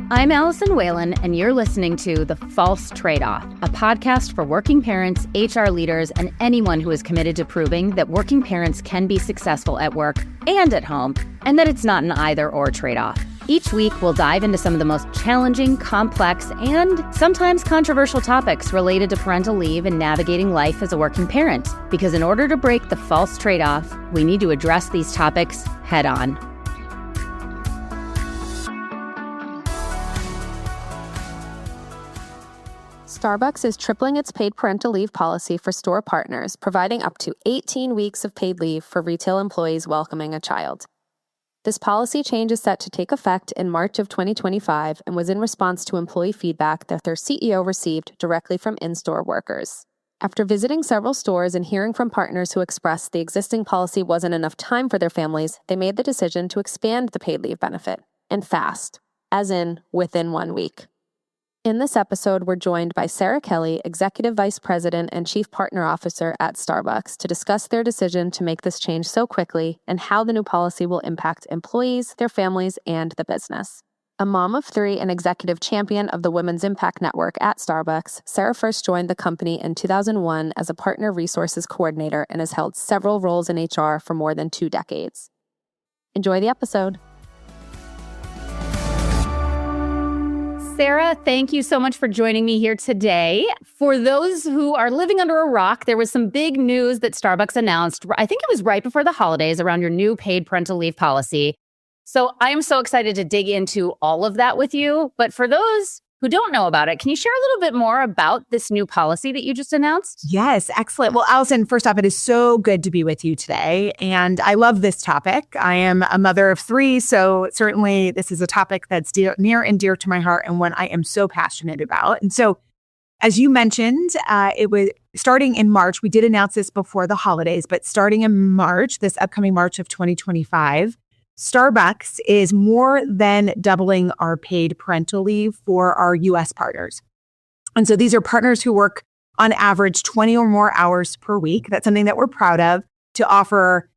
I'm Allison Whalen, and you're listening to The False Trade-Off, a podcast for working parents, HR leaders, and anyone who is committed to proving that working parents can be successful at work and at home, and that it's not an either-or trade-off. Each week, we'll dive into some of the most challenging, complex, and sometimes controversial topics related to parental leave and navigating life as a working parent. Because in order to break the false trade-off, we need to address these topics head-on. Starbucks is tripling its paid parental leave policy for store partners, providing up to 18 weeks of paid leave for retail employees welcoming a child. This policy change is set to take effect in March of 2025 and was in response to employee feedback that their CEO received directly from in-store workers. After visiting several stores and hearing from partners who expressed the existing policy wasn't enough time for their families, they made the decision to expand the paid leave benefit, and fast, as in within 1 week. In this episode, we're joined by Sara Kelly, Executive Vice President and Chief Partner Officer at Starbucks, to discuss their decision to make this change so quickly and how the new policy will impact employees, their families, and the business. A mom of 3 and executive champion of the Women's Impact Network at Starbucks, Sara first joined the company in 2001 as a Partner Resources Coordinator and has held several roles in HR for more than 2 decades. Enjoy the episode. Sara, thank you so much for joining me here today. For those who are living under a rock, there was some big news that Starbucks announced. I think it was right before the holidays around your new paid parental leave policy. So I am so excited to dig into all of that with you. But for those who don't know about it, can you share a little bit more about this new policy that you just announced? Yes, excellent. Well, Allison, first off, it is so good to be with you today. And I love this topic. I am a mother of 3, so certainly this is a topic that's near and dear to my heart and one I am so passionate about. And so, as you mentioned, it was starting in March. We did announce this before the holidays, but starting in March, this upcoming March of 2025, Starbucks is more than doubling our paid parental leave for our U.S. partners. And so these are partners who work on average 20 or more hours per week. That's something that we're proud of, to offer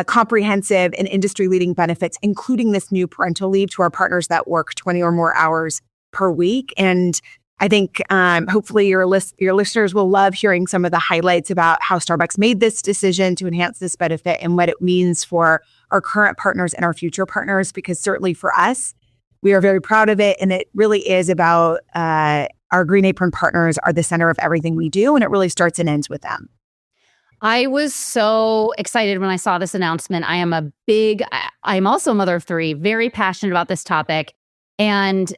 comprehensive and industry-leading benefits, including this new parental leave to our partners that work 20 or more hours per week. And I think hopefully your listeners will love hearing some of the highlights about how Starbucks made this decision to enhance this benefit and what it means for our current partners and our future partners, because certainly for us, we are very proud of it. And it really is about our Green Apron partners are the center of everything we do. And it really starts and ends with them. I was so excited when I saw this announcement. I'm also a mother of 3, very passionate about this topic. And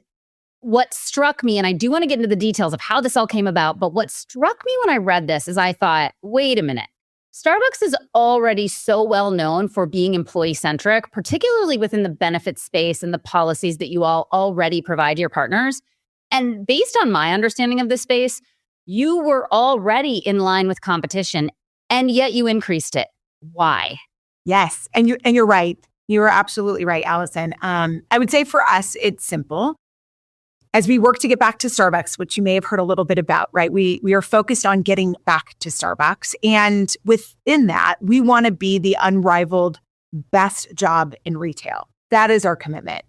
what struck me, and I do want to get into the details of how this all came about, but what struck me when I read this is I thought, wait a minute. Starbucks is already so well known for being employee-centric, particularly within the benefits space and the policies that you all already provide your partners. And based on my understanding of this space, you were already in line with competition, and yet you increased it. Why? Yes, and you're right. You are absolutely right, Allison. I would say for us, it's simple. As we work to get back to Starbucks, which you may have heard a little bit about, right? We are focused on getting back to Starbucks. And within that, we want to be the unrivaled best job in retail. That is our commitment.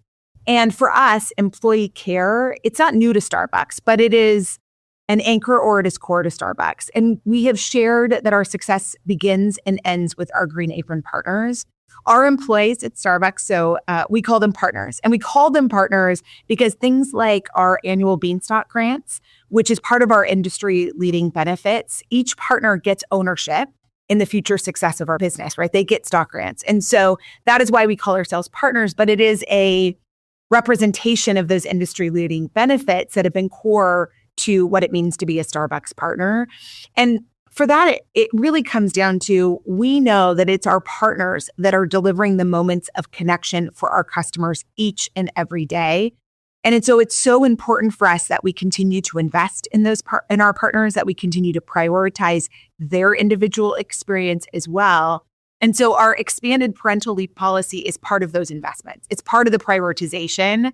And for us, employee care, it's not new to Starbucks, but it is an anchor or it is core to Starbucks. And we have shared that our success begins and ends with our Green Apron partners. Our employees at Starbucks, so we call them partners. And we call them partners because things like our annual Beanstalk grants, which is part of our industry-leading benefits, each partner gets ownership in the future success of our business, right? They get stock grants. And so that is why we call ourselves partners, but it is a representation of those industry-leading benefits that have been core to what it means to be a Starbucks partner. And for that, it really comes down to, we know that it's our partners that are delivering the moments of connection for our customers each and every day. And so it's so important for us that we continue to invest in in our partners, that we continue to prioritize their individual experience as well. And so our expanded parental leave policy is part of those investments. It's part of the prioritization.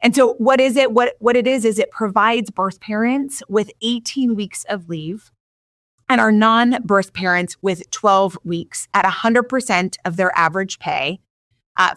And so what is it? What it is it provides birth parents with 18 weeks of leave and our non-birth parents with 12 weeks at 100% of their average pay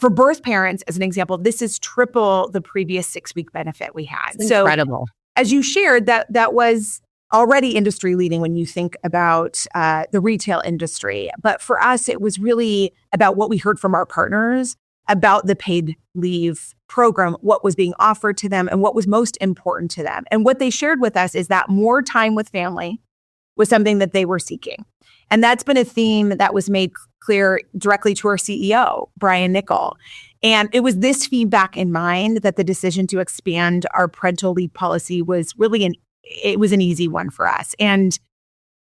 For birth parents, as an example, this is triple the previous 6-week benefit we had. It's incredible. As you shared, that was already industry leading when you think about the retail industry. But for us, it was really about what we heard from our partners about the paid leave program, what was being offered to them and what was most important to them. And what they shared with us is that more time with family was something that they were seeking. And that's been a theme that was made clear directly to our CEO, Brian Nichol. And it was this feedback in mind that the decision to expand our parental leave policy was really an easy one for us. And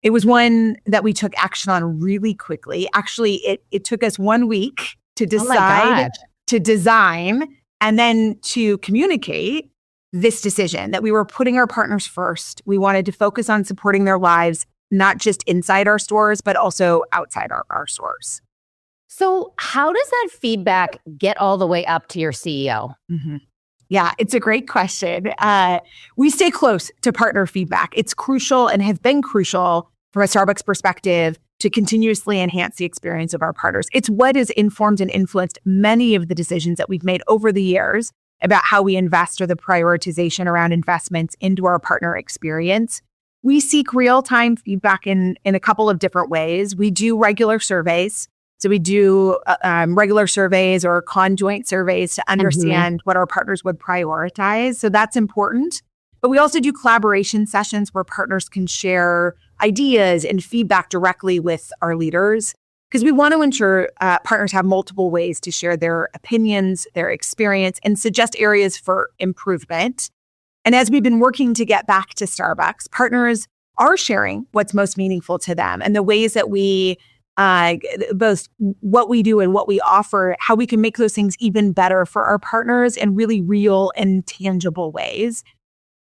it was one that we took action on really quickly. Actually, it took us 1 week to decide, to design, and then to communicate this decision that we were putting our partners first. We wanted to focus on supporting their lives, not just inside our stores, but also outside our stores. So how does that feedback get all the way up to your CEO? Mm-hmm. Yeah, it's a great question. We stay close to partner feedback. It's crucial and has been crucial from a Starbucks perspective to continuously enhance the experience of our partners. It's what has informed and influenced many of the decisions that we've made over the years about how we invest or the prioritization around investments into our partner experience. We seek real-time feedback in a couple of different ways. We do regular surveys. So we do regular surveys or conjoint surveys to understand what our partners would prioritize. So that's important. But we also do collaboration sessions where partners can share ideas and feedback directly with our leaders, because we want to ensure partners have multiple ways to share their opinions, their experience, and suggest areas for improvement. And as we've been working to get back to Starbucks, partners are sharing what's most meaningful to them and the ways that we both what we do and what we offer, how we can make those things even better for our partners in really real and tangible ways.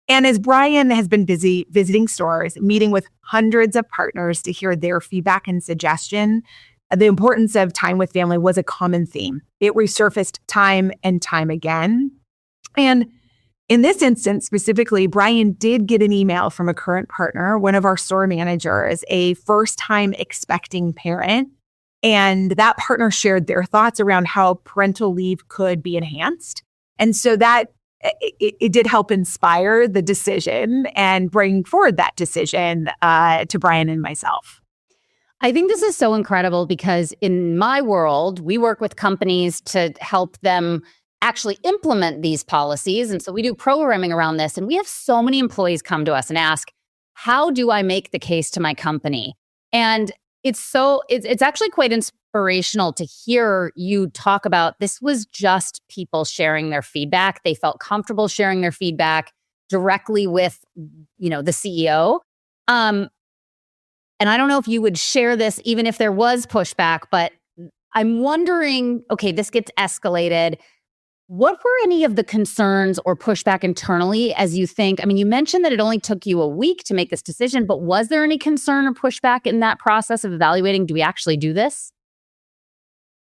And as Brian has been busy visiting stores, meeting with hundreds of partners to hear their feedback and suggestion, the importance of time with family was a common theme. It resurfaced time and time again. And in this instance specifically, Brian did get an email from a current partner, one of our store managers, a first-time expecting parent. And that partner shared their thoughts around how parental leave could be enhanced. And so that it did help inspire the decision and bring forward that decision to Brian and myself. I think this is so incredible because in my world, we work with companies to help them actually implement these policies. And so we do programming around this. And we have so many employees come to us and ask, how do I make the case to my company? And it's actually quite inspirational to hear you talk about this was just people sharing their feedback. They felt comfortable sharing their feedback directly with, the CEO. And I don't know if you would share this, even if there was pushback, but I'm wondering, okay, this gets escalated. What were any of the concerns or pushback internally as you think? I mean, you mentioned that it only took you a week to make this decision, but was there any concern or pushback in that process of evaluating, do we actually do this?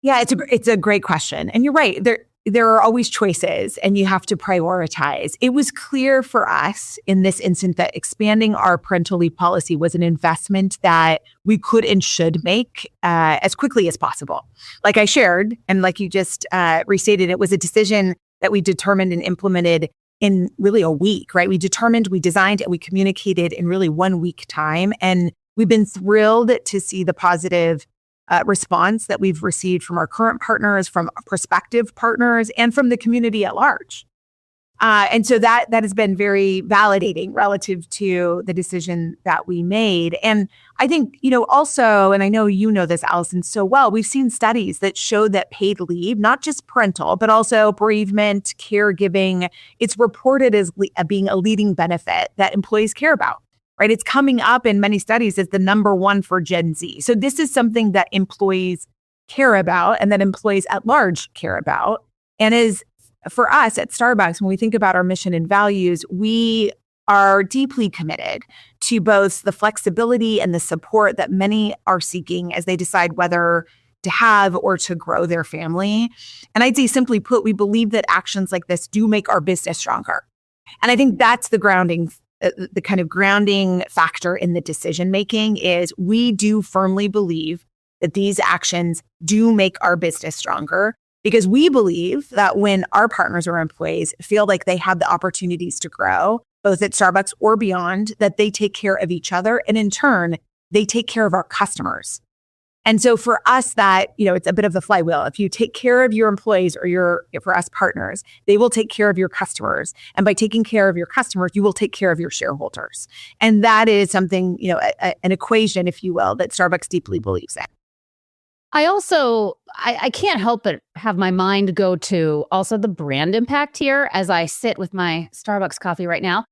Yeah, it's a great question. And you're right. There are always choices and you have to prioritize. It was clear for us in this instance that expanding our parental leave policy was an investment that we could and should make as quickly as possible. Like I shared, and like you just restated, it was a decision that we determined and implemented in really a week, right? We designed, and we communicated in really 1 week time. And we've been thrilled to see the positive response that we've received from our current partners, from prospective partners, and from the community at large. And so that has been very validating relative to the decision that we made. And I think, also, and I know you know this, Allison, so well, we've seen studies that show that paid leave, not just parental, but also bereavement, caregiving, it's reported as being a leading benefit that employees care about. Right? It's coming up in many studies as the number one for Gen Z. So this is something that employees care about and that employees at large care about. And is for us at Starbucks, when we think about our mission and values, we are deeply committed to both the flexibility and the support that many are seeking as they decide whether to have or to grow their family. And I'd say simply put, we believe that actions like this do make our business stronger. And I think that's the kind of grounding factor in the decision making is we do firmly believe that these actions do make our business stronger. because we believe that when our partners or employees feel like they have the opportunities to grow, both at Starbucks or beyond, that they take care of each other. And in turn, they take care of our customers. And so for us that, it's a bit of the flywheel. If you take care of your employees or for us partners, they will take care of your customers. And by taking care of your customers, you will take care of your shareholders. And that is something, an equation, if you will, that Starbucks deeply believes in. I also, I can't help but have my mind go to also the brand impact here as I sit with my Starbucks coffee right now.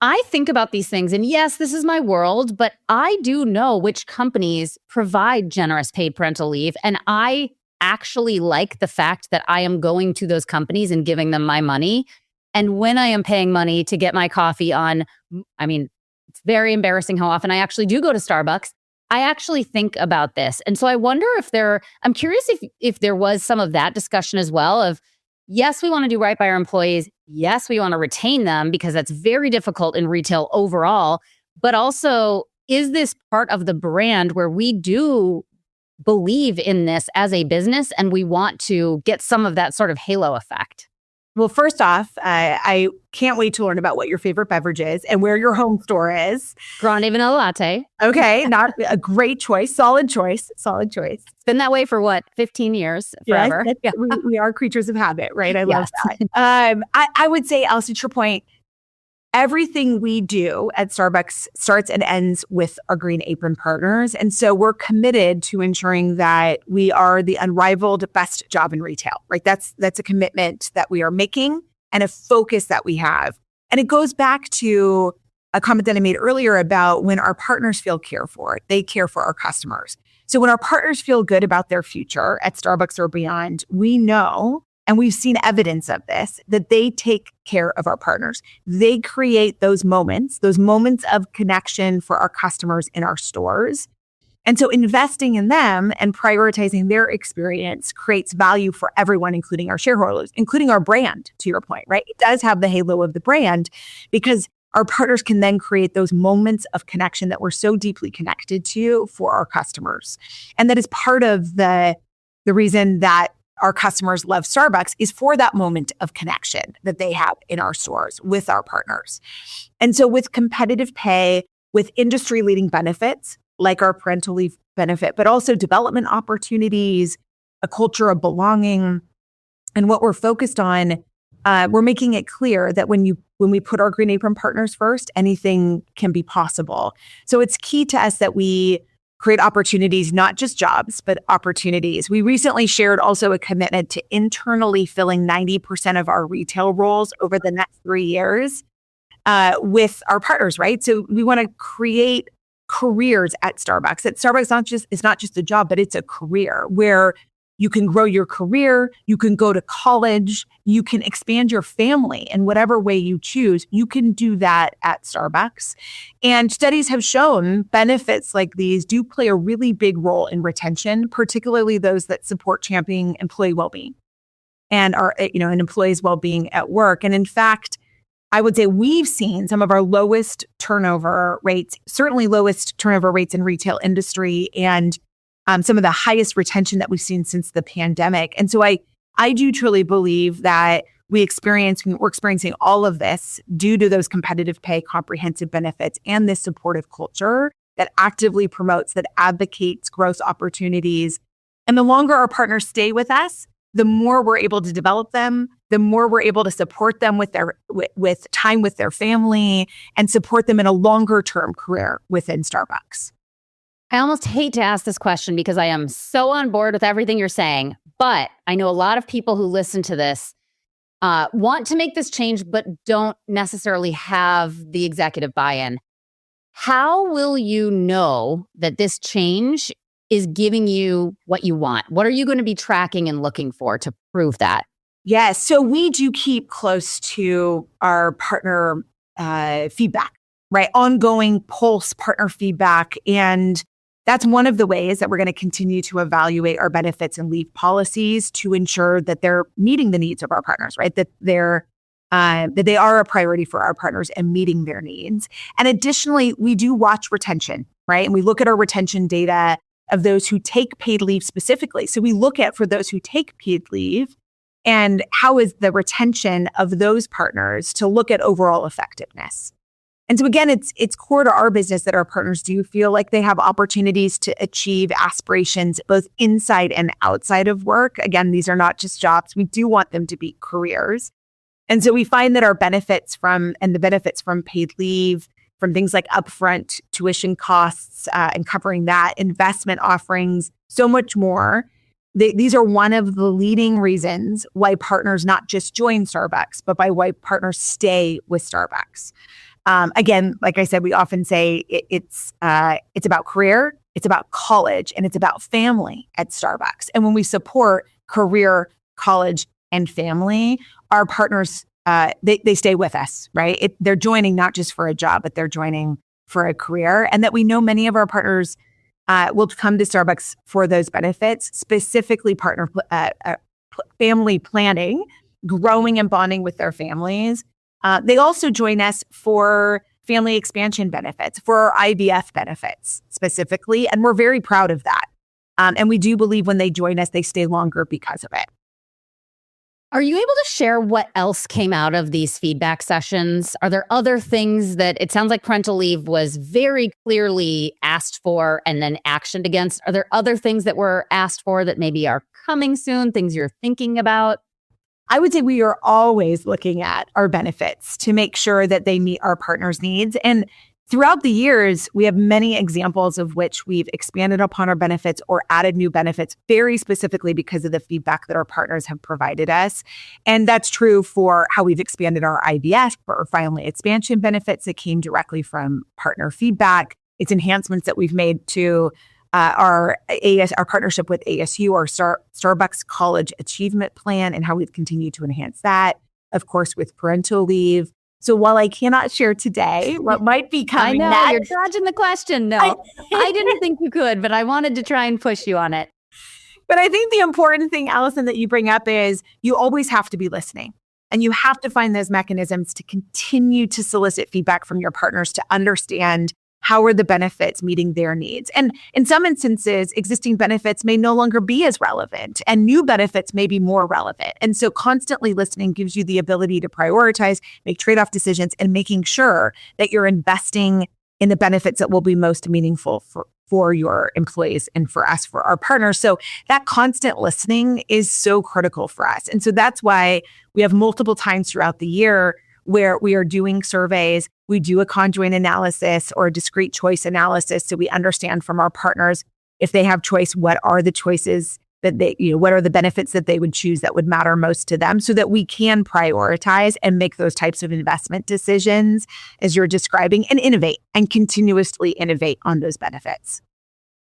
I think about these things, and yes, this is my world, but I do know which companies provide generous paid parental leave. And I actually like the fact that I am going to those companies and giving them my money. And when I am paying money to get my coffee it's very embarrassing how often I actually do go to Starbucks. I actually think about this. And so I wonder I'm curious if there was some of that discussion as well of, yes, we want to do right by our employees. Yes, we want to retain them because that's very difficult in retail overall. But also, is this part of the brand where we do believe in this as a business and we want to get some of that sort of halo effect? Well, first off, I can't wait to learn about what your favorite beverage is and where your home store is. Grande vanilla latte. Okay, not a great choice. Solid choice. It's been that way for 15 years? Forever. Yes, we are creatures of habit, right? I love that. I would say, Allison, to your point, everything we do at Starbucks starts and ends with our Green Apron partners. And so we're committed to ensuring that we are the unrivaled best job in retail, right? That's a commitment that we are making and a focus that we have. And it goes back to a comment that I made earlier about when our partners feel cared for, they care for our customers. So when our partners feel good about their future at Starbucks or beyond, we know, and we've seen evidence of this, that they take care of our partners. They create those moments of connection for our customers in our stores. And so investing in them and prioritizing their experience creates value for everyone, including our shareholders, including our brand, to your point, right? It does have the halo of the brand because our partners can then create those moments of connection that we're so deeply connected to for our customers. And that is part of the reason that our customers love Starbucks is for that moment of connection that they have in our stores with our partners. And so with competitive pay, with industry-leading benefits, like our parental leave benefit, but also development opportunities, a culture of belonging, and what we're focused on, we're making it clear that when we put our Green Apron partners first, anything can be possible. So it's key to us that we create opportunities, not just jobs, but opportunities. We recently shared also a commitment to internally filling 90% of our retail roles over the next 3 years with our partners, right? So we want to create careers at Starbucks. At Starbucks, it's not just a job, but it's a career where you can grow your career, you can go to college, you can expand your family in whatever way you choose. You can do that at Starbucks. And studies have shown benefits like these do play a really big role in retention, particularly those that support championing employee well-being and our, an employee's well-being at work. And in fact, I would say we've seen some of our lowest turnover rates, certainly lowest turnover rates in retail industry, and some of the highest retention that we've seen since the pandemic. And so I do truly believe that we're experiencing all of this due to those competitive pay, comprehensive benefits, and this supportive culture that actively promotes, that advocates growth opportunities. And the longer our partners stay with us, the more we're able to develop them, the more we're able to support them with time with their family and support them in a longer term career within Starbucks. I almost hate to ask this question because I am so on board with everything you're saying, but I know a lot of people who listen to this want to make this change, but don't necessarily have the executive buy-in. How will you know that this change is giving you what you want? What are you going to be tracking and looking for to prove that? Yes. So we do keep close to our partner feedback, right? Ongoing pulse partner feedback. And that's one of the ways that we're going to continue to evaluate our benefits and leave policies to ensure that they're meeting the needs of our partners, right? That they are a priority for our partners and meeting their needs. And additionally, we do watch retention, right? And we look at our retention data of those who take paid leave specifically. So we look at for those who take paid leave and how is the retention of those partners to look at overall effectiveness. And so again, it's core to our business that our partners do feel like they have opportunities to achieve aspirations both inside and outside of work. Again, these are not just jobs. We do want them to be careers. And so we find that our benefits from paid leave, from things like upfront tuition costs and covering that, investment offerings, so much more. These are one of the leading reasons why partners not just join Starbucks, but by why partners stay with Starbucks. Again, like I said, we often say it's about career, it's about college, and it's about family at Starbucks. And when we support career, college, and family, our partners, they stay with us, right? They're joining not just for a job, but they're joining for a career. And that we know many of our partners will come to Starbucks for those benefits, specifically family planning, growing and bonding with their families. They also join us for family expansion benefits, for our IVF benefits specifically, and we're very proud of that. And we do believe when they join us, they stay longer because of it. Are you able to share what else came out of these feedback sessions? Are there other things that it sounds like parental leave was very clearly asked for and then actioned against? Are there other things that were asked for that maybe are coming soon, things you're thinking about? I would say we are always looking at our benefits to make sure that they meet our partners' needs. And throughout the years, we have many examples of which we've expanded upon our benefits or added new benefits very specifically because of the feedback that our partners have provided us. And that's true for how we've expanded our IVF or family expansion benefits that came directly from partner feedback. It's enhancements that we've made to our partnership with ASU, our Starbucks College Achievement Plan, and how we've continued to enhance that, of course, with parental leave. So while I cannot share today what might be coming I know, next, you're dodging the question. No, I didn't think you could, but I wanted to try and push you on it. But I think the important thing, Allison, that you bring up is you always have to be listening. And you have to find those mechanisms to continue to solicit feedback from your partners to understand how are the benefits meeting their needs? And in some instances, existing benefits may no longer be as relevant and new benefits may be more relevant. And so constantly listening gives you the ability to prioritize, make trade-off decisions, and making sure that you're investing in the benefits that will be most meaningful for your employees and for us, for our partners. So that constant listening is so critical for us. And so that's why we have multiple times throughout the year where we are doing surveys, we do a conjoint analysis or a discrete choice analysis so we understand from our partners if they have choice, what are the choices that what are the benefits that they would choose that would matter most to them so that we can prioritize and make those types of investment decisions as you're describing and innovate and continuously innovate on those benefits.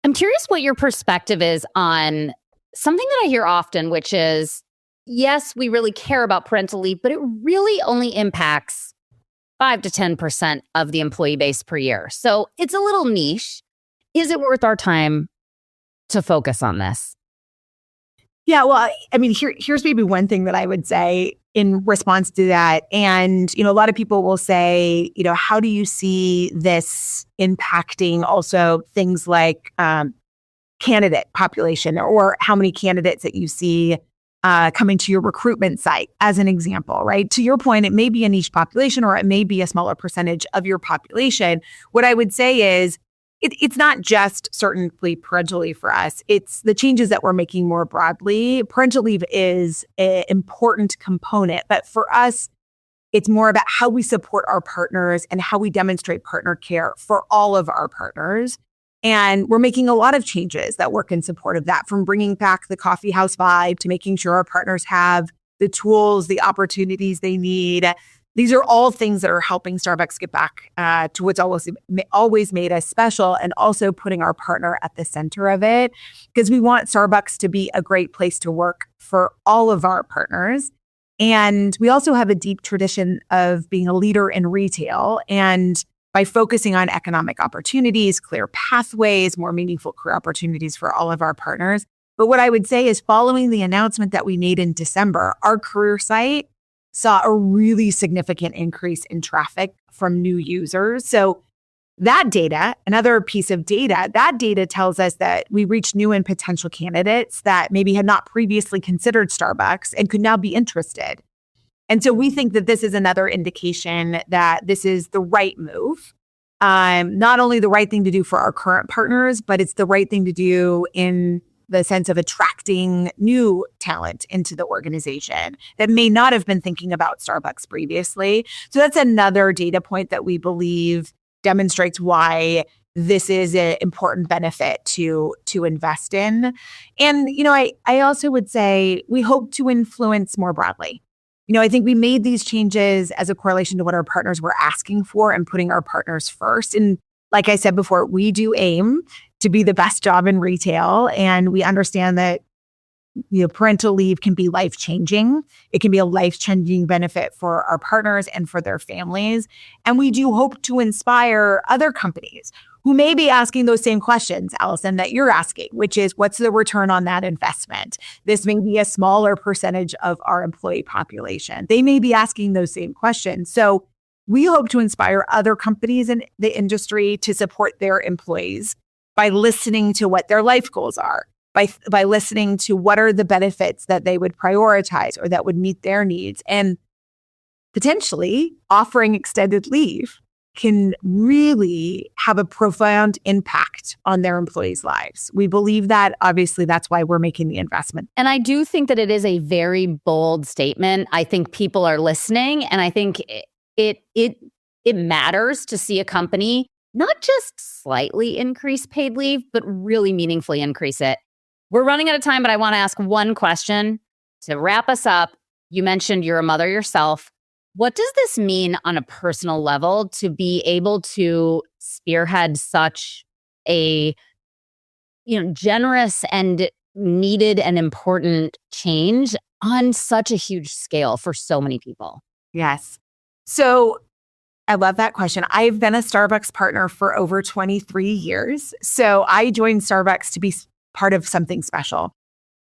I'm curious what your perspective is on something that I hear often, which is, yes, we really care about parental leave, but it really only impacts 5 to 10% of the employee base per year. So it's a little niche. Is it worth our time to focus on this? Yeah, well, I mean, here's maybe one thing that I would say in response to that. And, a lot of people will say, how do you see this impacting also things like candidate population or how many candidates that you see coming to your recruitment site, as an example, right? To your point, it may be a niche population or it may be a smaller percentage of your population. What I would say is it's not just certainly parental leave for us. It's the changes that we're making more broadly. Parental leave is an important component, but for us, it's more about how we support our partners and how we demonstrate partner care for all of our partners. And we're making a lot of changes that work in support of that, from bringing back the coffee house vibe to making sure our partners have the tools, the opportunities they need. These are all things that are helping Starbucks get back to what's always made us special, and also putting our partner at the center of it, because we want Starbucks to be a great place to work for all of our partners. And we also have a deep tradition of being a leader in retail. And by focusing on economic opportunities, clear pathways, more meaningful career opportunities for all of our partners. But what I would say is, following the announcement that we made in December, our career site saw a really significant increase in traffic from new users. So That data, another piece of data, that data tells us that we reach new and potential candidates that maybe had not previously considered Starbucks and could now be interested. And so we think that this is another indication that this is the right move. Not only the right thing to do for our current partners, but it's the right thing to do in the sense of attracting new talent into the organization that may not have been thinking about Starbucks previously. So that's another data point that we believe demonstrates why this is an important benefit to invest in. And, I also would say we hope to influence more broadly. I think we made these changes as a correlation to what our partners were asking for and putting our partners first. And like I said before, we do aim to be the best job in retail. And we understand that parental leave can be life-changing. It can be a life-changing benefit for our partners and for their families. And we do hope to inspire other companies who may be asking those same questions, Allison, that you're asking, which is, what's the return on that investment? This may be a smaller percentage of our employee population. They may be asking those same questions. So we hope to inspire other companies in the industry to support their employees by listening to what their life goals are, by listening to what are the benefits that they would prioritize or that would meet their needs, and potentially offering extended leave can really have a profound impact on their employees' lives. We believe that. Obviously, that's why we're making the investment. And I do think that it is a very bold statement. I think people are listening, and I think it matters to see a company not just slightly increase paid leave, but really meaningfully increase it. We're running out of time, but I want to ask one question to wrap us up. You mentioned you're a mother yourself. What does this mean on a personal level to be able to spearhead such a, generous and needed and important change on such a huge scale for so many people? Yes. So I love that question. I've been a Starbucks partner for over 23 years. So I joined Starbucks to be part of something special.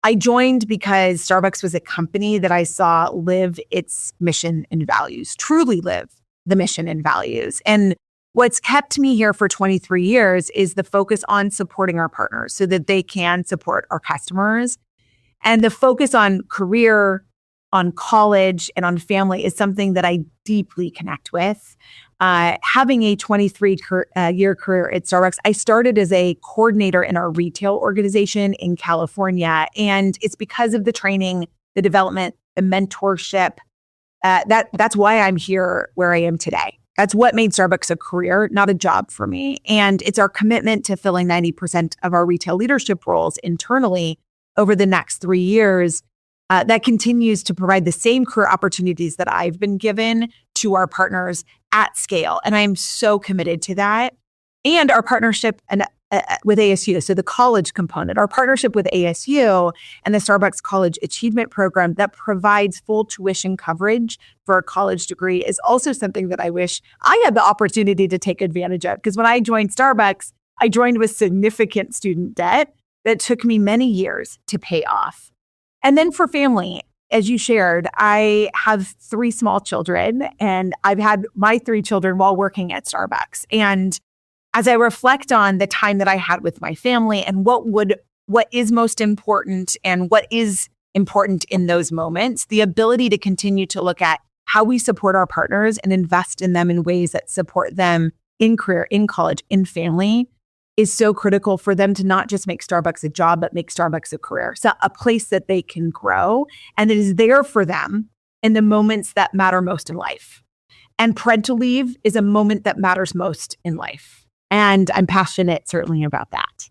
I joined because Starbucks was a company that I saw live its mission and values, truly live the mission and values. And what's kept me here for 23 years is the focus on supporting our partners so that they can support our customers. And the focus on career, on college, and on family is something that I deeply connect with. Having a 23-year career at Starbucks, I started as a coordinator in our retail organization in California. And it's because of the training, the development, the mentorship. That's why I'm here where I am today. That's what made Starbucks a career, not a job for me. And it's our commitment to filling 90% of our retail leadership roles internally over the next 3 years that continues to provide the same career opportunities that I've been given to our partners at scale. And I'm so committed to that. And our partnership with ASU, so the college component, our partnership with ASU and the Starbucks College Achievement Program that provides full tuition coverage for a college degree is also something that I wish I had the opportunity to take advantage of. Because when I joined Starbucks, I joined with significant student debt that took me many years to pay off. And then for family, as you shared, I have 3 small children, and I've had my 3 children while working at Starbucks. And as I reflect on the time that I had with my family and what is most important and what is important in those moments, the ability to continue to look at how we support our partners and invest in them in ways that support them in career, in college, in family is so critical for them to not just make Starbucks a job, but make Starbucks a career. So a place that they can grow and it is there for them in the moments that matter most in life. And parental leave is a moment that matters most in life. And I'm passionate certainly about that.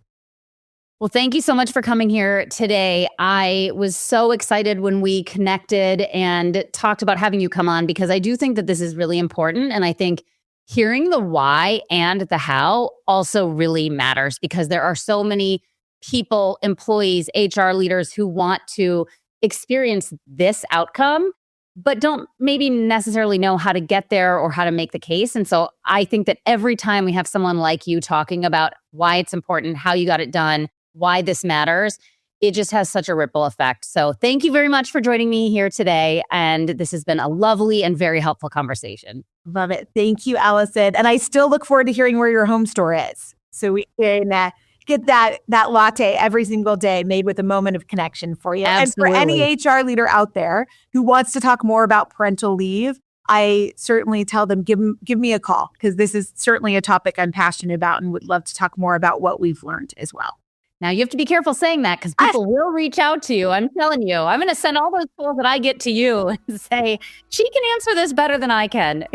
Well, thank you so much for coming here today. I was so excited when we connected and talked about having you come on because I do think that this is really important. And I think hearing the why and the how also really matters because there are so many people, employees, HR leaders who want to experience this outcome, but don't maybe necessarily know how to get there or how to make the case. And so I think that every time we have someone like you talking about why it's important, how you got it done, why this matters, it just has such a ripple effect. So thank you very much for joining me here today. And this has been a lovely and very helpful conversation. Love it. Thank you, Allison. And I still look forward to hearing where your home store is, so we can get that latte every single day made with a moment of connection for you. Absolutely. And for any HR leader out there who wants to talk more about parental leave, I certainly tell them, give me a call, because this is certainly a topic I'm passionate about and would love to talk more about what we've learned as well. Now, you have to be careful saying that, because people will reach out to you. I'm telling you, I'm going to send all those calls that I get to you and say, she can answer this better than I can.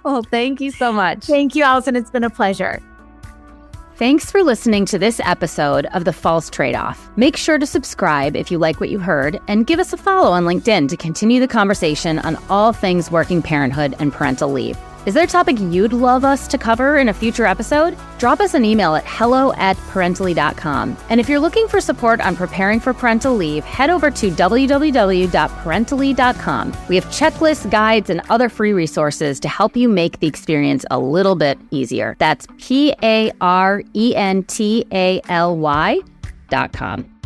Well, thank you so much. Thank you, Allison. It's been a pleasure. Thanks for listening to this episode of The False Trade-Off. Make sure to subscribe if you like what you heard, and give us a follow on LinkedIn to continue the conversation on all things working parenthood and parental leave. Is there a topic you'd love us to cover in a future episode? Drop us an email at hello@parentally.com. And if you're looking for support on preparing for parental leave, head over to www.parentally.com. We have checklists, guides, and other free resources to help you make the experience a little bit easier. That's PARENTALY.com.